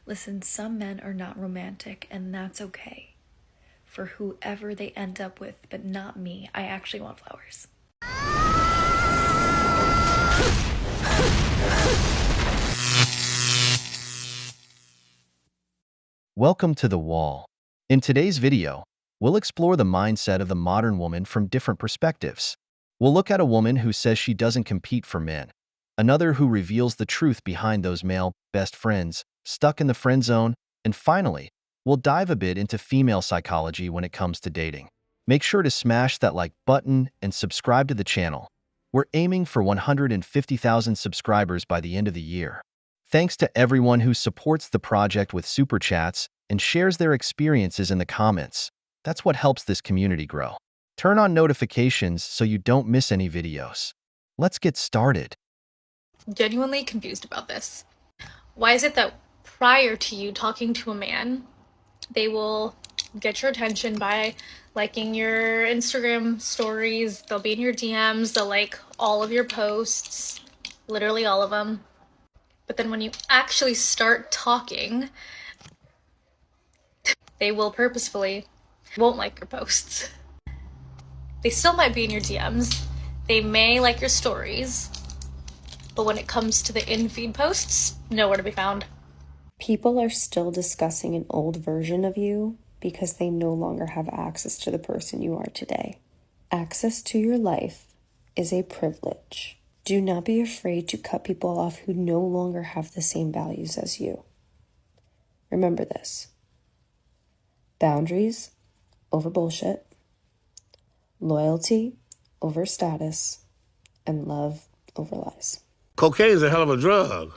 Listen, some men are not romantic, and that's okay. For whoever they end up with, but not me. I actually want flowers. Welcome to The Wall. In today's video, we'll explore the mindset of the modern woman from different perspectives. We'll look at a woman who says she doesn't compete for men, another who reveals the truth behind those male best friends stuck in the friend zone, and finally, we'll dive a bit into female psychology when it comes to dating. Make sure to smash that like button and subscribe to the channel. We're aiming for 150,000 subscribers by the end of the year. Thanks to everyone who supports the project with super chats and shares their experiences in the comments. That's what helps this community grow. Turn on notifications so you don't miss any videos. Let's get started. Genuinely confused about this. Why is it that prior to you talking to a man, they will get your attention by liking your Instagram stories, they'll be in your DMs, they'll like all of your posts, literally all of them. But then when you actually start talking, they will purposefully won't like your posts. They still might be in your DMs, they may like your stories, but when it comes to the in-feed posts, nowhere to be found. People are still discussing an old version of you because they no longer have access to the person you are today. Access to your life is a privilege. Do not be afraid to cut people off who no longer have the same values as you. Remember this: boundaries over bullshit, loyalty over status, and love over lies. Cocaine's a hell of a drug.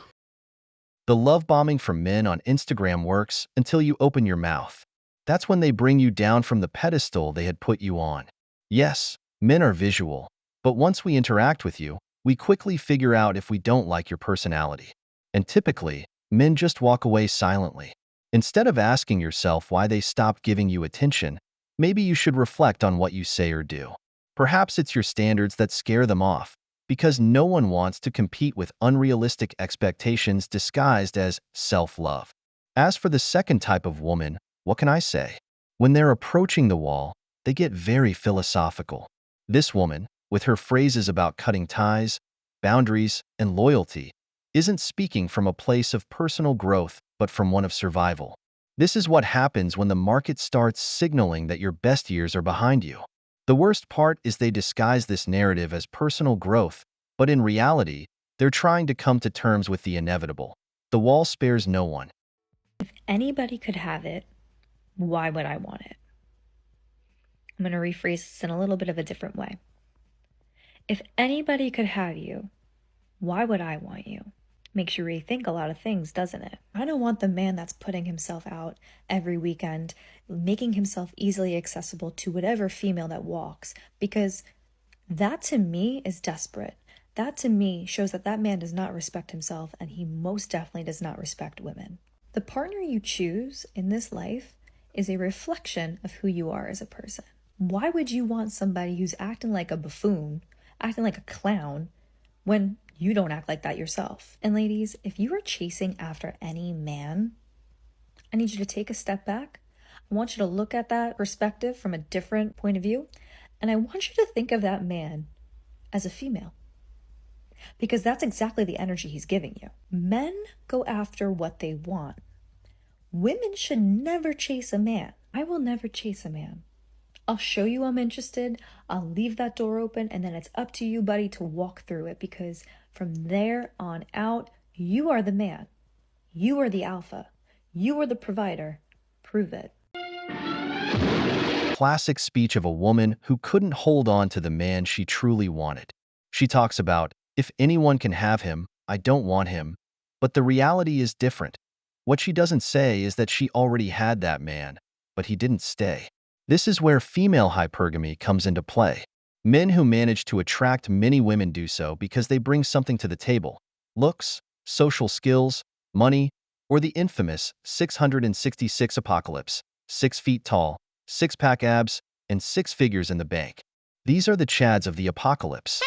The love bombing from men on Instagram works until you open your mouth. That's when they bring you down from the pedestal they had put you on. Yes, men are visual, but once we interact with you, we quickly figure out if we don't like your personality. And typically, men just walk away silently. Instead of asking yourself why they stopped giving you attention, maybe you should reflect on what you say or do. Perhaps it's your standards that scare them off, because no one wants to compete with unrealistic expectations disguised as self-love. As for the second type of woman, what can I say? When they're approaching the wall, they get very philosophical. This woman, with her phrases about cutting ties, boundaries, and loyalty, isn't speaking from a place of personal growth, but from one of survival. This is what happens when the market starts signaling that your best years are behind you. The worst part is they disguise this narrative as personal growth, but in reality, they're trying to come to terms with the inevitable. The wall spares no one. If anybody could have it, why would I want it? I'm going to rephrase this in a little bit of a different way. If anybody could have you, why would I want you? Makes you rethink a lot of things, doesn't it? I don't want the man that's putting himself out every weekend, making himself easily accessible to whatever female that walks, because that to me is desperate. That to me shows that that man does not respect himself, and he most definitely does not respect women. The partner you choose in this life is a reflection of who you are as a person. Why would you want somebody who's acting like a buffoon, acting like a clown, when you don't act like that yourself? And ladies, if you are chasing after any man, I need you to take a step back. I want you to look at that perspective from a different point of view. And I want you to think of that man as a female, because that's exactly the energy he's giving you. Men go after what they want. Women should never chase a man. I will never chase a man. I'll show you I'm interested, I'll leave that door open, and then it's up to you, buddy, to walk through it, because from there on out, you are the man. You are the alpha. You are the provider. Prove it. Classic speech of a woman who couldn't hold on to the man she truly wanted. She talks about, if anyone can have him, I don't want him. But the reality is different. What she doesn't say is that she already had that man, but he didn't stay. This is where female hypergamy comes into play. Men who manage to attract many women do so because they bring something to the table: looks, social skills, money, or the infamous 666 apocalypse: 6 feet tall, six-pack abs, and 6 figures in the bank. These are the Chads of the apocalypse.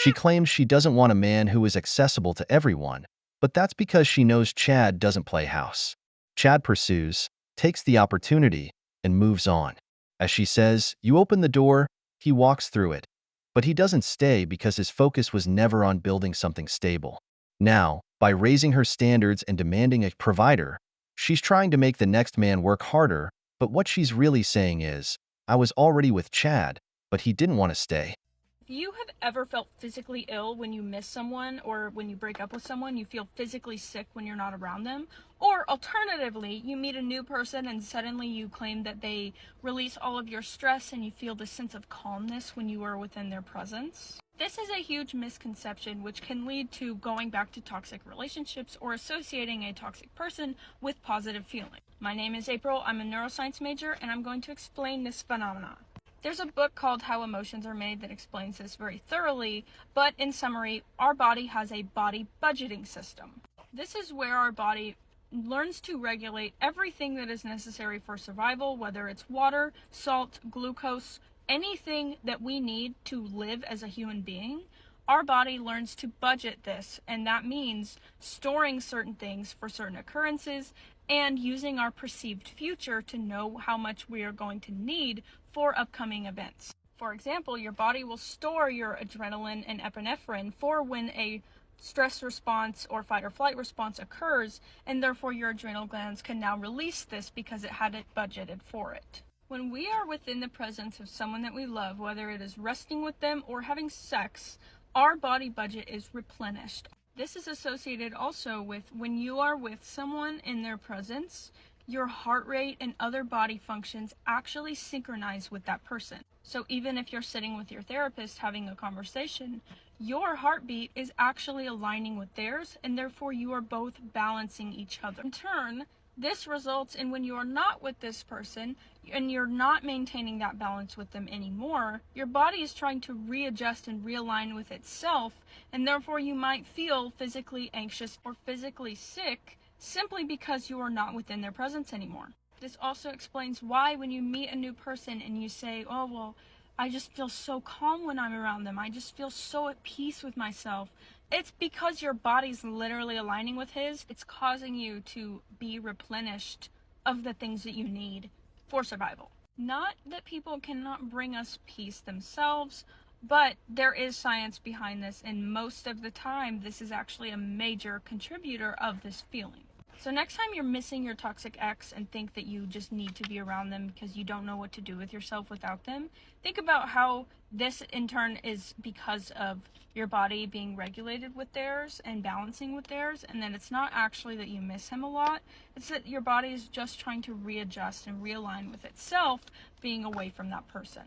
She claims she doesn't want a man who is accessible to everyone, but that's because she knows Chad doesn't play house. Chad pursues, takes the opportunity, and moves on. As she says, "You open the door," he walks through it. But he doesn't stay because his focus was never on building something stable. Now, by raising her standards and demanding a provider, she's trying to make the next man work harder, but what she's really saying is, "I was already with Chad, but he didn't want to stay." If you have ever felt physically ill when you miss someone or when you break up with someone, you feel physically sick when you're not around them, or alternatively, you meet a new person and suddenly you claim that they release all of your stress and you feel this sense of calmness when you are within their presence. This is a huge misconception which can lead to going back to toxic relationships or associating a toxic person with positive feeling. My name is April, I'm a neuroscience major, and I'm going to explain this phenomenon. There's a book called How Emotions Are Made that explains this very thoroughly, but in summary, our body has a body budgeting system. This is where our body learns to regulate everything that is necessary for survival, whether it's water, salt, glucose, anything that we need to live as a human being. Our body learns to budget this, and that means storing certain things for certain occurrences and using our perceived future to know how much we are going to need for upcoming events. For example, your body will store your adrenaline and epinephrine for when a stress response or fight or flight response occurs, and therefore your adrenal glands can now release this because it had it budgeted for it. When we are within the presence of someone that we love, whether it is resting with them or having sex, our body budget is replenished. This is associated also with when you are with someone in their presence, your heart rate and other body functions actually synchronize with that person. So even if you're sitting with your therapist having a conversation, your heartbeat is actually aligning with theirs, and therefore you are both balancing each other. In turn, this results in when you are not with this person and you're not maintaining that balance with them anymore, your body is trying to readjust and realign with itself, and therefore you might feel physically anxious or physically sick simply because you are not within their presence anymore. This also explains why when you meet a new person and you say, "Oh, well, I just feel so calm when I'm around them. I just feel so at peace with myself." It's because your body's literally aligning with his. It's causing you to be replenished of the things that you need for survival. Not that people cannot bring us peace themselves, but there is science behind this, and most of the time this is actually a major contributor of this feeling. So next time you're missing your toxic ex and think that you just need to be around them because you don't know what to do with yourself without them, think about how this in turn is because of your body being regulated with theirs and balancing with theirs, and then it's not actually that you miss him a lot, it's that your body is just trying to readjust and realign with itself being away from that person.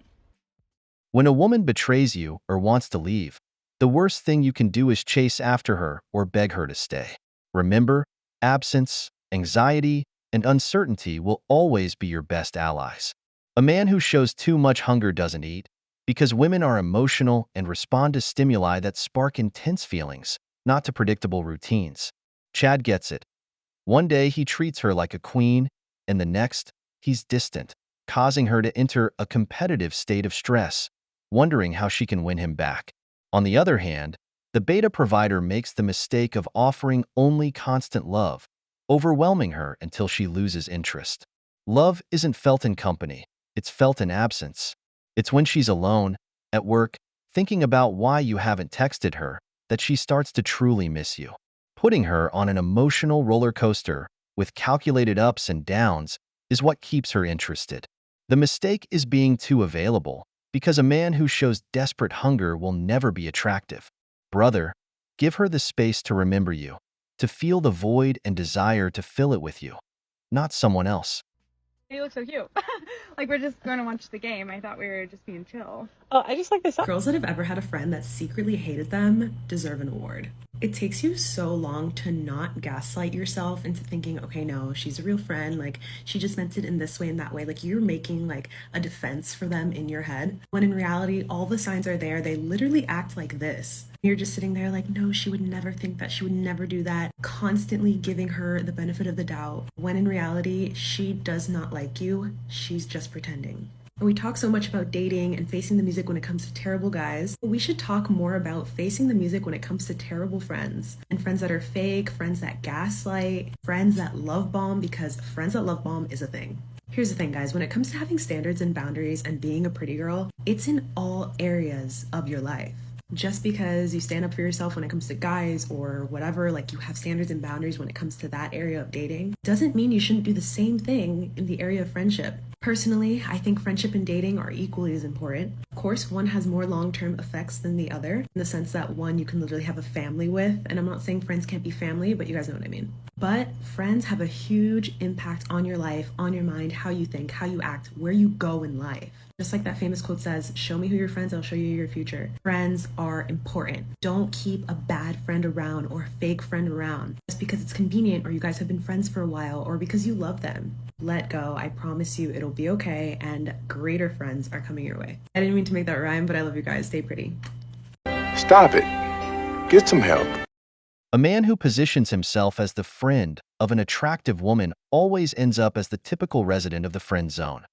When a woman betrays you or wants to leave, the worst thing you can do is chase after her or beg her to stay. Remember, absence, anxiety, and uncertainty will always be your best allies. A man who shows too much hunger doesn't eat, because women are emotional and respond to stimuli that spark intense feelings, not to predictable routines. Chad gets it. One day he treats her like a queen, and the next, he's distant, causing her to enter a competitive state of stress, wondering how she can win him back. On the other hand, the beta provider makes the mistake of offering only constant love, overwhelming her until she loses interest. Love isn't felt in company, it's felt in absence. It's when she's alone, at work, thinking about why you haven't texted her, that she starts to truly miss you. Putting her on an emotional roller coaster with calculated ups and downs is what keeps her interested. The mistake is being too available, because a man who shows desperate hunger will never be attractive. Brother, give her the space to remember you, to feel the void and desire to fill it with you, not someone else. You look so cute. Like we're just going to watch the game. I thought we were just being chill. Oh, I just like this. Girls that have ever had a friend that secretly hated them deserve an award. It takes you so long to not gaslight yourself into thinking, okay, no, she's a real friend. Like, she just meant it in this way and that way. Like, you're making like a defense for them in your head. When in reality, all the signs are there. They literally act like this. You're just sitting there like, no, she would never think that. She would never do that. Constantly giving her the benefit of the doubt. When in reality, she does not like you. She's just pretending. We talk so much about dating and facing the music when it comes to terrible guys. We should talk more about facing the music when it comes to terrible friends. And friends that are fake, friends that gaslight, friends that love bomb, because friends that love bomb is a thing. Here's the thing, guys. When it comes to having standards and boundaries and being a pretty girl, it's in all areas of your life. Just because you stand up for yourself when it comes to guys or whatever, like you have standards and boundaries when it comes to that area of dating, doesn't mean you shouldn't do the same thing in the area of friendship. Personally, I think friendship and dating are equally as important. Of course, one has more long-term effects than the other, in the sense that one you can literally have a family with, and I'm not saying friends can't be family, but you guys know what I mean. But friends have a huge impact on your life, on your mind, how you think, how you act, where you go in life. Just like that famous quote says, show me who your friends, I'll show you your future. Friends are important. Don't keep a bad friend around or a fake friend around just because it's convenient or you guys have been friends for a while or because you love them. Let go. I promise you it'll be okay, and greater friends are coming your way. I didn't mean to make that rhyme, but I love you guys. Stay pretty. Stop it. Get some help. A man who positions himself as the friend of an attractive woman always ends up as the typical resident of the friend zone.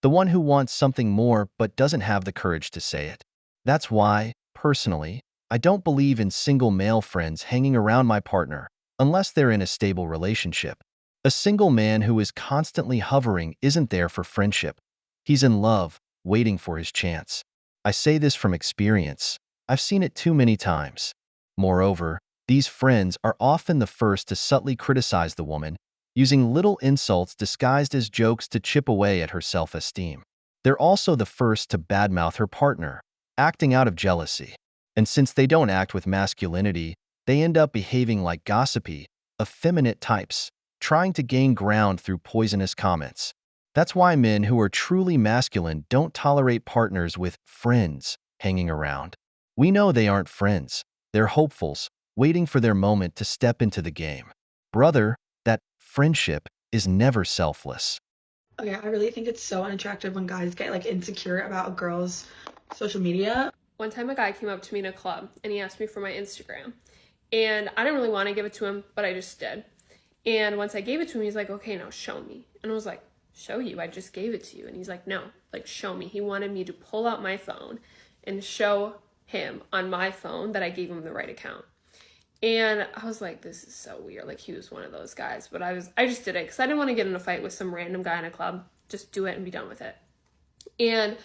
The one who wants something more but doesn't have the courage to say it. That's why, personally, I don't believe in single male friends hanging around my partner unless they're in a stable relationship. A single man who is constantly hovering isn't there for friendship. He's in love, waiting for his chance. I say this from experience. I've seen it too many times. Moreover, these friends are often the first to subtly criticize the woman, using little insults disguised as jokes to chip away at her self-esteem. They're also the first to badmouth her partner, acting out of jealousy. And since they don't act with masculinity, they end up behaving like gossipy, effeminate types, trying to gain ground through poisonous comments. That's why men who are truly masculine don't tolerate partners with friends hanging around. We know they aren't friends. They're hopefuls, waiting for their moment to step into the game. Brother, that friendship is never selfless. Okay, I really think it's so unattractive when guys get like insecure about a girl's social media. One time a guy came up to me in a club and he asked me for my Instagram. And I didn't really want to give it to him, but I just did. And once I gave it to him, he's like, okay, now show me. And I was like, show you? I just gave it to you. And he's like, no, like show me. He wanted me to pull out my phone and show him on my phone that I gave him the right account. And I was like, this is so weird. Like he was one of those guys, but I just did it because I didn't want to get in a fight with some random guy in a club. Just do it and be done with it. And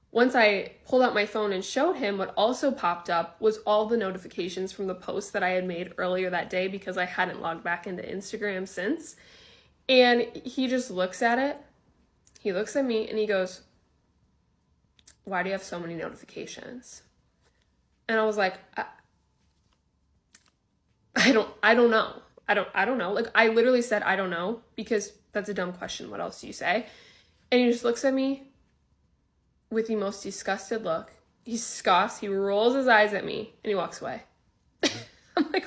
once I pulled out my phone and showed him, what also popped up was all the notifications from the posts that I had made earlier that day because I hadn't logged back into Instagram since. And he just looks at it. He looks at me and he goes, why do you have so many notifications? And I was like, I don't know. I don't know. Like I literally said, I don't know, because that's a dumb question. What else do you say? And he just looks at me with the most disgusted look. He scoffs, he rolls his eyes at me, and he walks away. I'm like,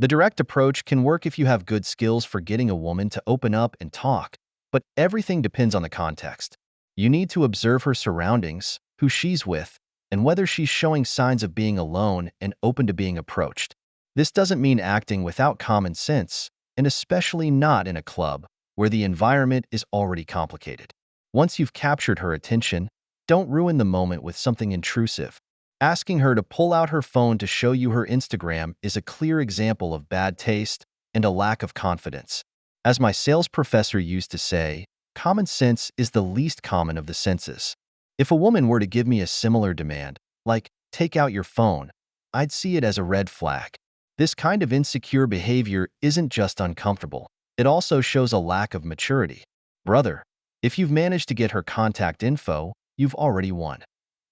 The direct approach can work if you have good skills for getting a woman to open up and talk, but everything depends on the context. You need to observe her surroundings, who she's with, and whether she's showing signs of being alone and open to being approached. This doesn't mean acting without common sense, and especially not in a club, where the environment is already complicated. Once you've captured her attention, don't ruin the moment with something intrusive. Asking her to pull out her phone to show you her Instagram is a clear example of bad taste and a lack of confidence. As my sales professor used to say, common sense is the least common of the senses. If a woman were to give me a similar demand, like, take out your phone, I'd see it as a red flag. This kind of insecure behavior isn't just uncomfortable, it also shows a lack of maturity. Brother, if you've managed to get her contact info, you've already won.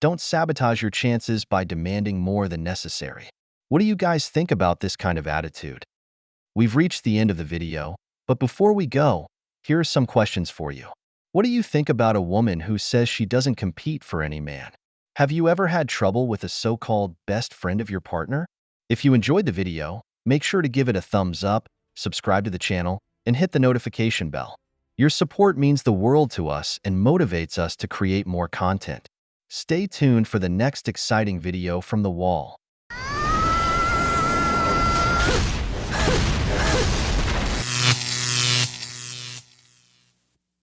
Don't sabotage your chances by demanding more than necessary. What do you guys think about this kind of attitude? We've reached the end of the video, but before we go, here are some questions for you. What do you think about a woman who says she doesn't compete for any man? Have you ever had trouble with a so-called best friend of your partner? If you enjoyed the video, make sure to give it a thumbs up, subscribe to the channel, and hit the notification bell. Your support means the world to us and motivates us to create more content. Stay tuned for the next exciting video from the wall.